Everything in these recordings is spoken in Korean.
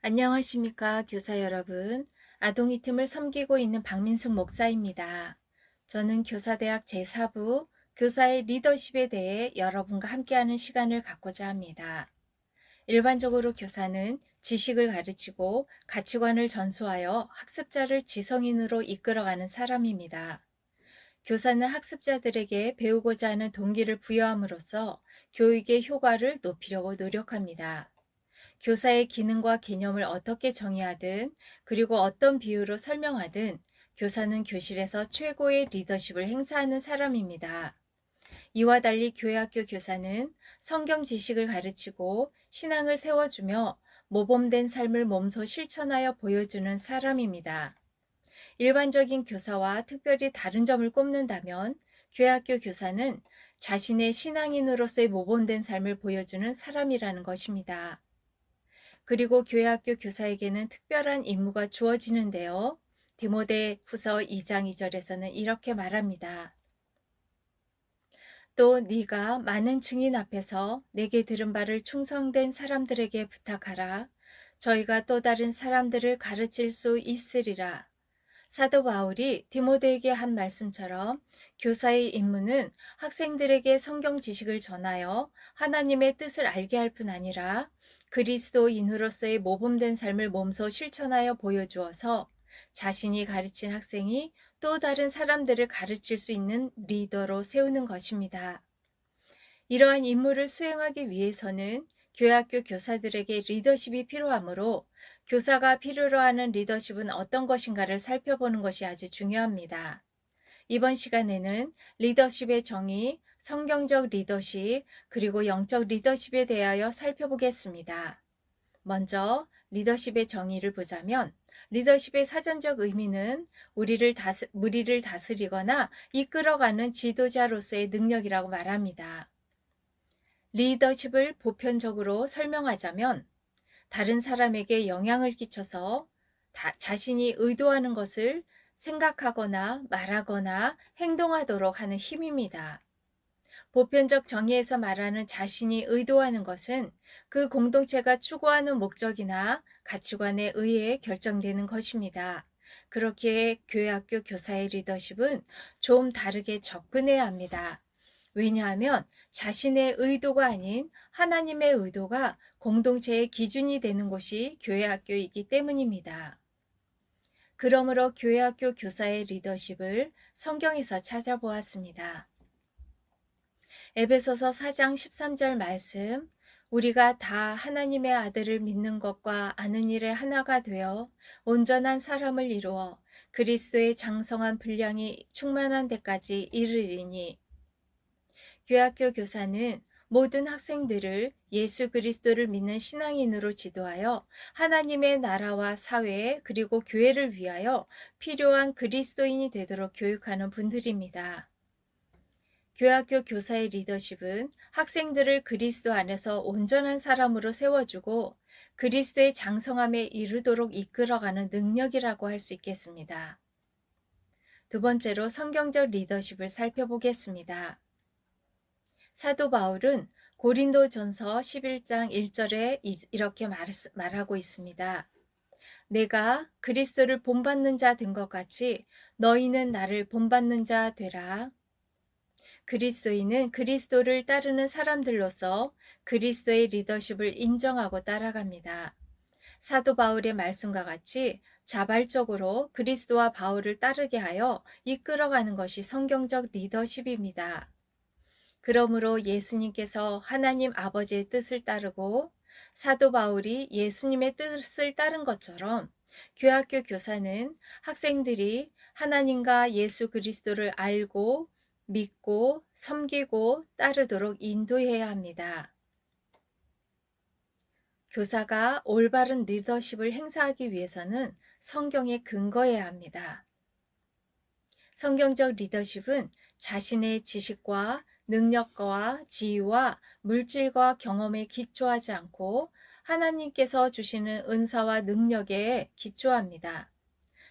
안녕하십니까, 교사 여러분. 아동이 틈을 섬기고 있는 박민숙 목사입니다. 저는 교사대학 제4부 교사의 리더십에 대해 여러분과 함께하는 시간을 갖고자 합니다. 일반적으로 교사는 지식을 가르치고 가치관을 전수하여 학습자를 지성인으로 이끌어가는 사람입니다. 교사는 학습자들에게 배우고자 하는 동기를 부여함으로써 교육의 효과를 높이려고 노력합니다. 교사의 기능과 개념을 어떻게 정의하든 그리고 어떤 비유로 설명하든 교사는 교실에서 최고의 리더십을 행사하는 사람입니다. 이와 달리 교회학교 교사는 성경 지식을 가르치고 신앙을 세워주며 모범된 삶을 몸소 실천하여 보여주는 사람입니다. 일반적인 교사와 특별히 다른 점을 꼽는다면 교회학교 교사는 자신의 신앙인으로서의 모범된 삶을 보여주는 사람이라는 것입니다. 그리고 교회학교 교사에게는 특별한 임무가 주어지는데요. 디모데후서 2장 2절에서는 이렇게 말합니다. 또 네가 많은 증인 앞에서 내게 들은 바를 충성된 사람들에게 부탁하라. 저희가 또 다른 사람들을 가르칠 수 있으리라. 사도 바울이 디모데에게 한 말씀처럼 교사의 임무는 학생들에게 성경 지식을 전하여 하나님의 뜻을 알게 할 뿐 아니라 그리스도인으로서의 모범된 삶을 몸소 실천하여 보여주어서 자신이 가르친 학생이 또 다른 사람들을 가르칠 수 있는 리더로 세우는 것입니다. 이러한 임무를 수행하기 위해서는 교회학교 교사들에게 리더십이 필요하므로 교사가 필요로 하는 리더십은 어떤 것인가를 살펴보는 것이 아주 중요합니다. 이번 시간에는 리더십의 정의, 성경적 리더십, 그리고 영적 리더십에 대하여 살펴보겠습니다. 먼저 리더십의 정의를 보자면 리더십의 사전적 의미는 무리를 다스리거나 이끌어가는 지도자로서의 능력이라고 말합니다. 리더십을 보편적으로 설명하자면 다른 사람에게 영향을 끼쳐서 자신이 의도하는 것을 생각하거나 말하거나 행동하도록 하는 힘입니다. 보편적 정의에서 말하는 자신이 의도하는 것은 그 공동체가 추구하는 목적이나 가치관에 의해 결정되는 것입니다. 그렇기에 교회학교 교사의 리더십은 좀 다르게 접근해야 합니다. 왜냐하면 자신의 의도가 아닌 하나님의 의도가 공동체의 기준이 되는 곳이 교회학교이기 때문입니다. 그러므로 교회학교 교사의 리더십을 성경에서 찾아보았습니다. 에베소서 4장 13절 말씀, 우리가 다 하나님의 아들을 믿는 것과 아는 일에 하나가 되어 온전한 사람을 이루어 그리스도의 장성한 분량이 충만한 데까지 이르리니. 교회학교 교사는 모든 학생들을 예수 그리스도를 믿는 신앙인으로 지도하여 하나님의 나라와 사회 그리고 교회를 위하여 필요한 그리스도인이 되도록 교육하는 분들입니다. 교회학교 교사의 리더십은 학생들을 그리스도 안에서 온전한 사람으로 세워주고 그리스도의 장성함에 이르도록 이끌어가는 능력이라고 할 수 있겠습니다. 두 번째로 성경적 리더십을 살펴보겠습니다. 사도 바울은 고린도전서 11장 1절에 이렇게 말하고 있습니다. 내가 그리스도를 본받는 자 된 것 같이 너희는 나를 본받는 자 되라. 그리스도인은 그리스도를 따르는 사람들로서 그리스도의 리더십을 인정하고 따라갑니다. 사도 바울의 말씀과 같이 자발적으로 그리스도와 바울을 따르게 하여 이끌어가는 것이 성경적 리더십입니다. 그러므로 예수님께서 하나님 아버지의 뜻을 따르고 사도 바울이 예수님의 뜻을 따른 것처럼 교회학교 교사는 학생들이 하나님과 예수 그리스도를 알고 믿고 섬기고 따르도록 인도해야 합니다. 교사가 올바른 리더십을 행사하기 위해서는 성경에 근거해야 합니다. 성경적 리더십은 자신의 지식과 능력과 지위와 물질과 경험에 기초하지 않고 하나님께서 주시는 은사와 능력에 기초합니다.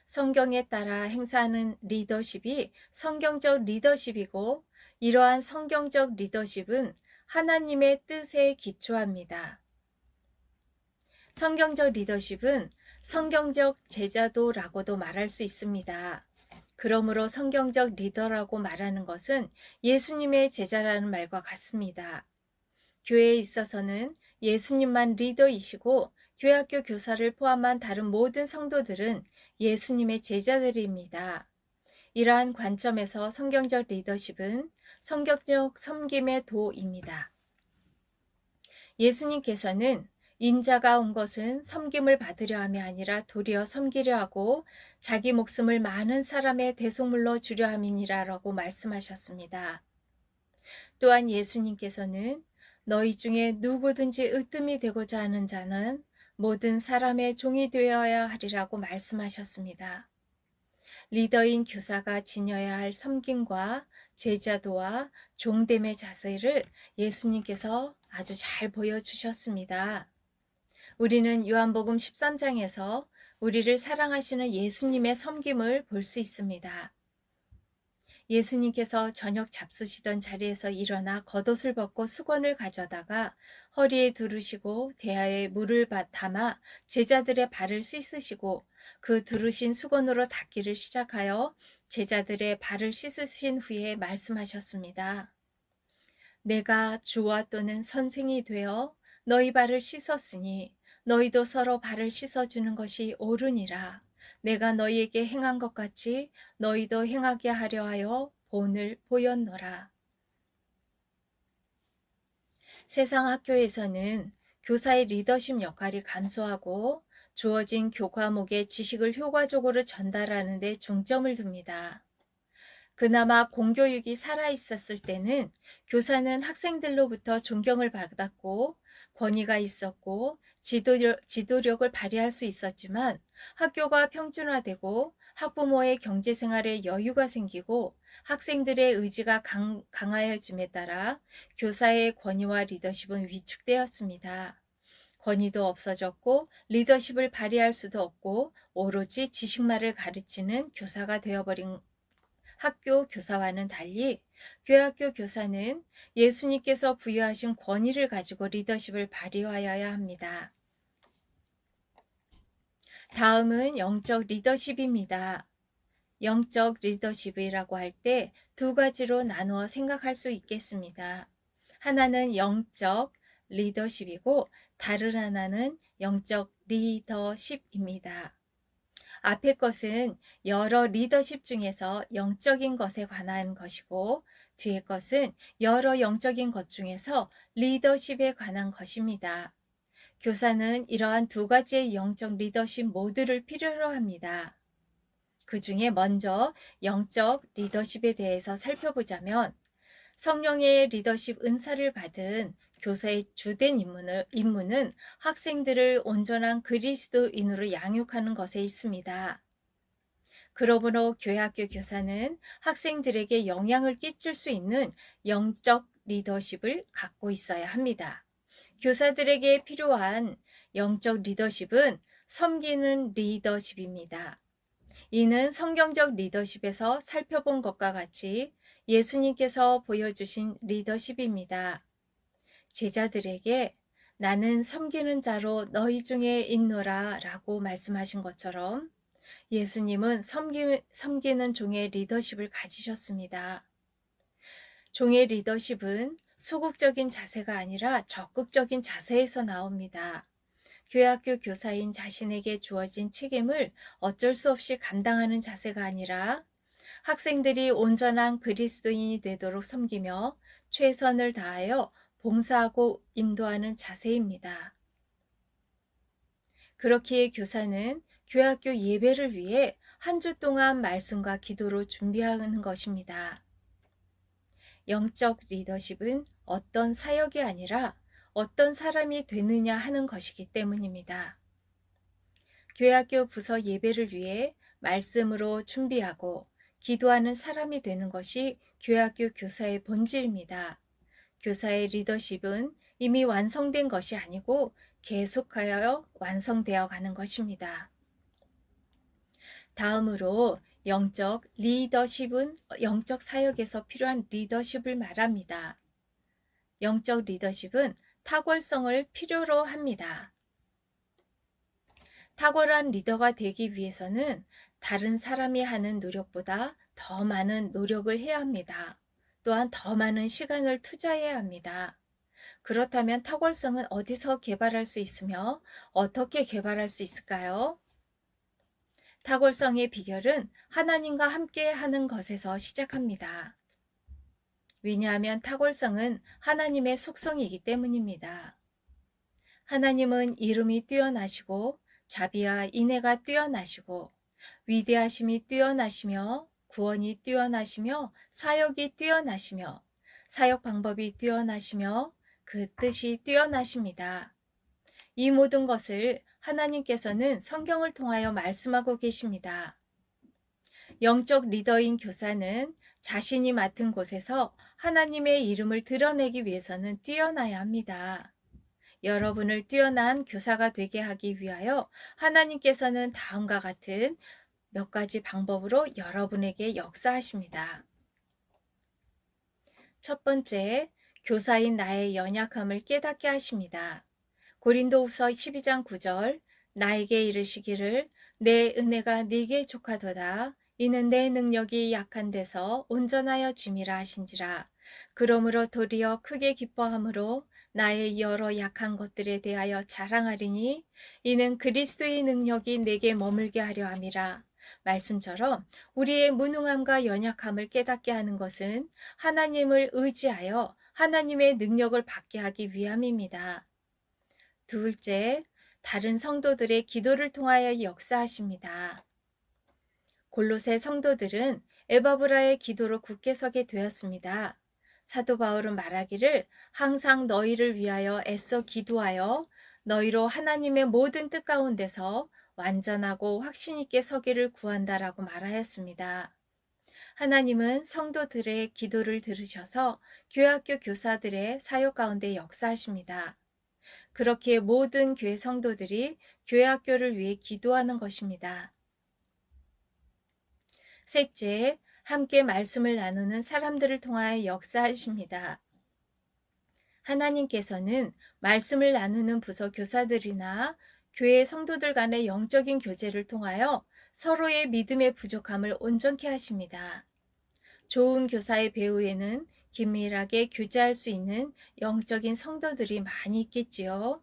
성경에 따라 행사하는 리더십이 성경적 리더십이고 이러한 성경적 리더십은 하나님의 뜻에 기초합니다. 성경적 리더십은 성경적 제자도라고도 말할 수 있습니다. 그러므로 성경적 리더라고 말하는 것은 예수님의 제자라는 말과 같습니다. 교회에 있어서는 예수님만 리더이시고 교회학교 교사를 포함한 다른 모든 성도들은 예수님의 제자들입니다. 이러한 관점에서 성경적 리더십은 성경적 섬김의 도입니다. 예수님께서는 인자가 온 것은 섬김을 받으려 함이 아니라 도리어 섬기려 하고 자기 목숨을 많은 사람의 대속물로 주려 함이니라라고 말씀하셨습니다. 또한 예수님께서는 너희 중에 누구든지 으뜸이 되고자 하는 자는 모든 사람의 종이 되어야 하리라고 말씀하셨습니다. 리더인 교사가 지녀야 할 섬김과 제자도와 종됨의 자세를 예수님께서 아주 잘 보여주셨습니다. 우리는 요한복음 13장에서 우리를 사랑하시는 예수님의 섬김을 볼 수 있습니다. 예수님께서 저녁 잡수시던 자리에서 일어나 겉옷을 벗고 수건을 가져다가 허리에 두르시고 대야에 물을 담아 제자들의 발을 씻으시고 그 두르신 수건으로 닦기를 시작하여 제자들의 발을 씻으신 후에 말씀하셨습니다. 내가 주와 또는 선생이 되어 너희 발을 씻었으니 너희도 서로 발을 씻어주는 것이 옳으니라. 내가 너희에게 행한 것 같이 너희도 행하게 하려 하여 본을 보였노라. 세상 학교에서는 교사의 리더십 역할이 감소하고 주어진 교과목의 지식을 효과적으로 전달하는 데 중점을 둡니다. 그나마 공교육이 살아있었을 때는 교사는 학생들로부터 존경을 받았고 권위가 있었고 지도력을 발휘할 수 있었지만 학교가 평준화되고 학부모의 경제생활에 여유가 생기고 학생들의 의지가 강하여짐에 따라 교사의 권위와 리더십은 위축되었습니다. 권위도 없어졌고 리더십을 발휘할 수도 없고 오로지 지식만을 가르치는 교사가 되어버린 학교 교사와는 달리 교회학교 교사는 예수님께서 부여하신 권위를 가지고 리더십을 발휘하여야 합니다. 다음은 영적 리더십입니다. 영적 리더십이라고 할 때 두 가지로 나누어 생각할 수 있겠습니다. 하나는 영적 리더십이고 다른 하나는 영적 리더십입니다. 앞의 것은 여러 리더십 중에서 영적인 것에 관한 것이고 뒤의 것은 여러 영적인 것 중에서 리더십에 관한 것입니다. 교사는 이러한 두 가지의 영적 리더십 모두를 필요로 합니다. 그 중에 먼저 영적 리더십에 대해서 살펴보자면 성령의 리더십 은사를 받은 교사의 주된 임무는 학생들을 온전한 그리스도인으로 양육하는 것에 있습니다. 그러므로 교회학교 교사는 학생들에게 영향을 끼칠 수 있는 영적 리더십을 갖고 있어야 합니다. 교사들에게 필요한 영적 리더십은 섬기는 리더십입니다. 이는 성경적 리더십에서 살펴본 것과 같이 예수님께서 보여주신 리더십입니다. 제자들에게 나는 섬기는 자로 너희 중에 있노라 라고 말씀하신 것처럼 예수님은 섬기는 종의 리더십을 가지셨습니다. 종의 리더십은 소극적인 자세가 아니라 적극적인 자세에서 나옵니다. 교회학교 교사인 자신에게 주어진 책임을 어쩔 수 없이 감당하는 자세가 아니라 학생들이 온전한 그리스도인이 되도록 섬기며 최선을 다하여 봉사하고 인도하는 자세입니다. 그렇기에 교사는 교회학교 예배를 위해 한 주 동안 말씀과 기도로 준비하는 것입니다. 영적 리더십은 어떤 사역이 아니라 어떤 사람이 되느냐 하는 것이기 때문입니다. 교회학교 부서 예배를 위해 말씀으로 준비하고 기도하는 사람이 되는 것이 교회학교 교사의 본질입니다. 교사의 리더십은 이미 완성된 것이 아니고 계속하여 완성되어 가는 것입니다. 다음으로 영적 리더십은 영적 사역에서 필요한 리더십을 말합니다. 영적 리더십은 탁월성을 필요로 합니다. 탁월한 리더가 되기 위해서는 다른 사람이 하는 노력보다 더 많은 노력을 해야 합니다. 또한 더 많은 시간을 투자해야 합니다. 그렇다면 탁월성은 어디서 개발할 수 있으며 어떻게 개발할 수 있을까요? 탁월성의 비결은 하나님과 함께 하는 것에서 시작합니다. 왜냐하면 탁월성은 하나님의 속성이기 때문입니다. 하나님은 이름이 뛰어나시고 자비와 인애가 뛰어나시고 위대하심이 뛰어나시며 구원이 뛰어나시며 사역이 뛰어나시며 사역 방법이 뛰어나시며 그 뜻이 뛰어나십니다. 이 모든 것을 하나님께서는 성경을 통하여 말씀하고 계십니다. 영적 리더인 교사는 자신이 맡은 곳에서 하나님의 이름을 드러내기 위해서는 뛰어나야 합니다. 여러분을 뛰어난 교사가 되게 하기 위하여 하나님께서는 다음과 같은 몇 가지 방법으로 여러분에게 역사하십니다. 첫 번째, 교사인 나의 연약함을 깨닫게 하십니다. 고린도후서 12장 9절, 나에게 이르시기를 내 은혜가 네게 족하도다. 이는 내 능력이 약한 데서 온전하여 짐이라 하신지라. 그러므로 도리어 크게 기뻐함으로 나의 여러 약한 것들에 대하여 자랑하리니 이는 그리스도의 능력이 내게 머물게 하려 함이라. 말씀처럼 우리의 무능함과 연약함을 깨닫게 하는 것은 하나님을 의지하여 하나님의 능력을 받게 하기 위함입니다. 둘째, 다른 성도들의 기도를 통하여 역사하십니다. 골로새 성도들은 에바브라의 기도로 굳게 서게 되었습니다. 사도 바울은 말하기를 항상 너희를 위하여 애써 기도하여 너희로 하나님의 모든 뜻 가운데서 완전하고 확신 있게 서기를 구한다라고 말하였습니다. 하나님은 성도들의 기도를 들으셔서 교회학교 교사들의 사역 가운데 역사하십니다. 그렇게 모든 교회 성도들이 교회학교를 위해 기도하는 것입니다. 셋째, 함께 말씀을 나누는 사람들을 통하여 역사하십니다. 하나님께서는 말씀을 나누는 부서 교사들이나 교회 성도들 간의 영적인 교제를 통하여 서로의 믿음의 부족함을 온전케 하십니다. 좋은 교사의 배후에는 긴밀하게 교제할 수 있는 영적인 성도들이 많이 있겠지요.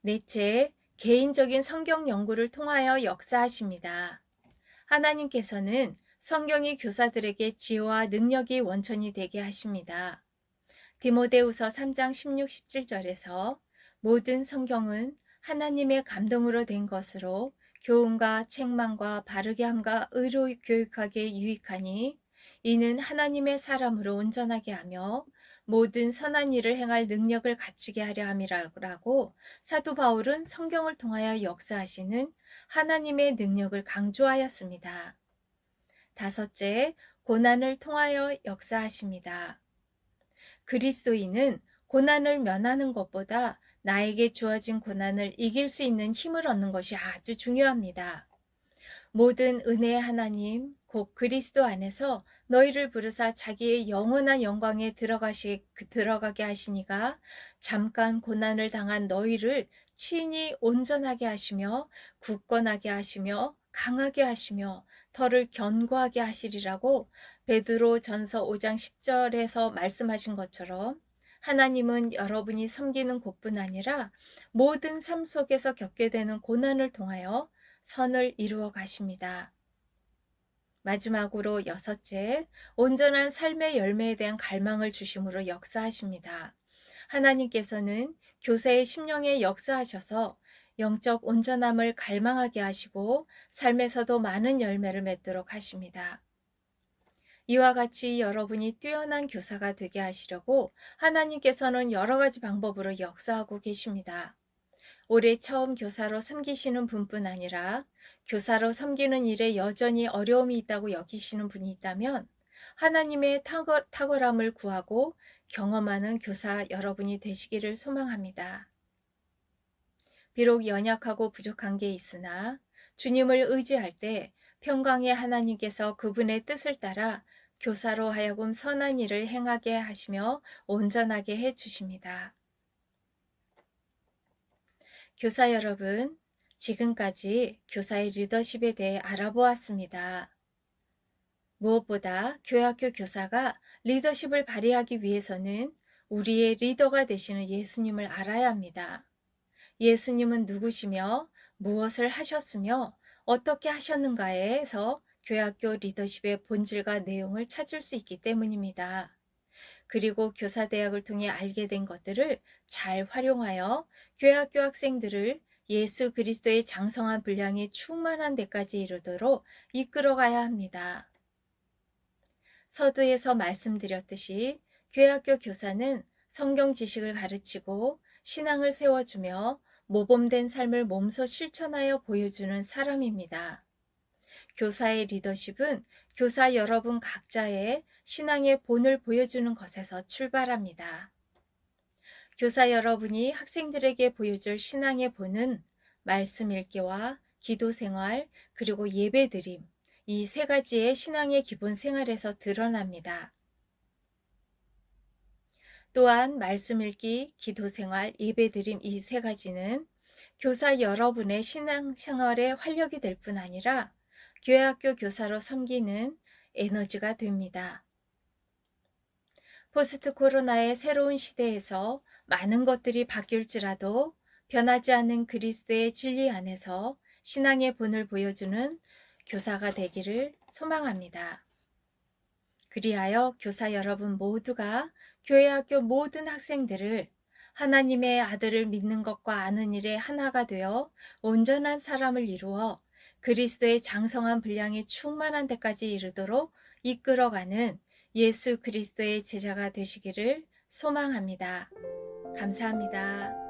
넷째, 개인적인 성경 연구를 통하여 역사하십니다. 하나님께서는 성경이 교사들에게 지혜와 능력이 원천이 되게 하십니다. 디모데후서 3장 16, 17절에서 모든 성경은 하나님의 감동으로 된 것으로 교훈과 책망과 바르게 함과 의로 교육하기에 유익하니 이는 하나님의 사람으로 온전하게 하며 모든 선한 일을 행할 능력을 갖추게 하려 함이라고 사도 바울은 성경을 통하여 역사하시는 하나님의 능력을 강조하였습니다. 다섯째, 고난을 통하여 역사하십니다. 그리스도인은 고난을 면하는 것보다 나에게 주어진 고난을 이길 수 있는 힘을 얻는 것이 아주 중요합니다. 모든 은혜의 하나님 곧 그리스도 안에서 너희를 부르사 자기의 영원한 영광에 들어가게 하시니가 잠깐 고난을 당한 너희를 친히 온전하게 하시며 굳건하게 하시며 강하게 하시며 털을 견고하게 하시리라고 베드로 전서 5장 10절에서 말씀하신 것처럼 하나님은 여러분이 섬기는 곳뿐 아니라 모든 삶 속에서 겪게 되는 고난을 통하여 선을 이루어 가십니다. 마지막으로 여섯째, 온전한 삶의 열매에 대한 갈망을 주심으로 역사하십니다. 하나님께서는 교사의 심령에 역사하셔서 영적 온전함을 갈망하게 하시고 삶에서도 많은 열매를 맺도록 하십니다. 이와 같이 여러분이 뛰어난 교사가 되게 하시려고 하나님께서는 여러 가지 방법으로 역사하고 계십니다. 올해 처음 교사로 섬기시는 분뿐 아니라 교사로 섬기는 일에 여전히 어려움이 있다고 여기시는 분이 있다면 하나님의 탁월함을 구하고 경험하는 교사 여러분이 되시기를 소망합니다. 비록 연약하고 부족한 게 있으나 주님을 의지할 때 평강의 하나님께서 그분의 뜻을 따라 교사로 하여금 선한 일을 행하게 하시며 온전하게 해 주십니다. 교사 여러분, 지금까지 교사의 리더십에 대해 알아보았습니다. 무엇보다 교회학교 교사가 리더십을 발휘하기 위해서는 우리의 리더가 되시는 예수님을 알아야 합니다. 예수님은 누구시며 무엇을 하셨으며 어떻게 하셨는가에서 교회학교 리더십의 본질과 내용을 찾을 수 있기 때문입니다. 그리고 교사대학을 통해 알게 된 것들을 잘 활용하여 교회학교 학생들을 예수 그리스도의 장성한 분량이 충만한 데까지 이르도록 이끌어가야 합니다. 서두에서 말씀드렸듯이 교회학교 교사는 성경 지식을 가르치고 신앙을 세워주며 모범된 삶을 몸소 실천하여 보여주는 사람입니다. 교사의 리더십은 교사 여러분 각자의 신앙의 본을 보여주는 것에서 출발합니다. 교사 여러분이 학생들에게 보여줄 신앙의 본은 말씀 읽기와 기도 생활, 그리고 예배 드림, 이 세 가지의 신앙의 기본 생활에서 드러납니다. 또한 말씀 읽기, 기도 생활, 예배 드림 이 세 가지는 교사 여러분의 신앙 생활의 활력이 될 뿐 아니라 교회학교 교사로 섬기는 에너지가 됩니다. 포스트 코로나의 새로운 시대에서 많은 것들이 바뀔지라도 변하지 않는 그리스도의 진리 안에서 신앙의 본을 보여주는 교사가 되기를 소망합니다. 그리하여 교사 여러분 모두가 교회학교 모든 학생들을 하나님의 아들을 믿는 것과 아는 일에 하나가 되어 온전한 사람을 이루어 그리스도의 장성한 분량이 충만한 데까지 이르도록 이끌어가는 예수 그리스도의 제자가 되시기를 소망합니다. 감사합니다.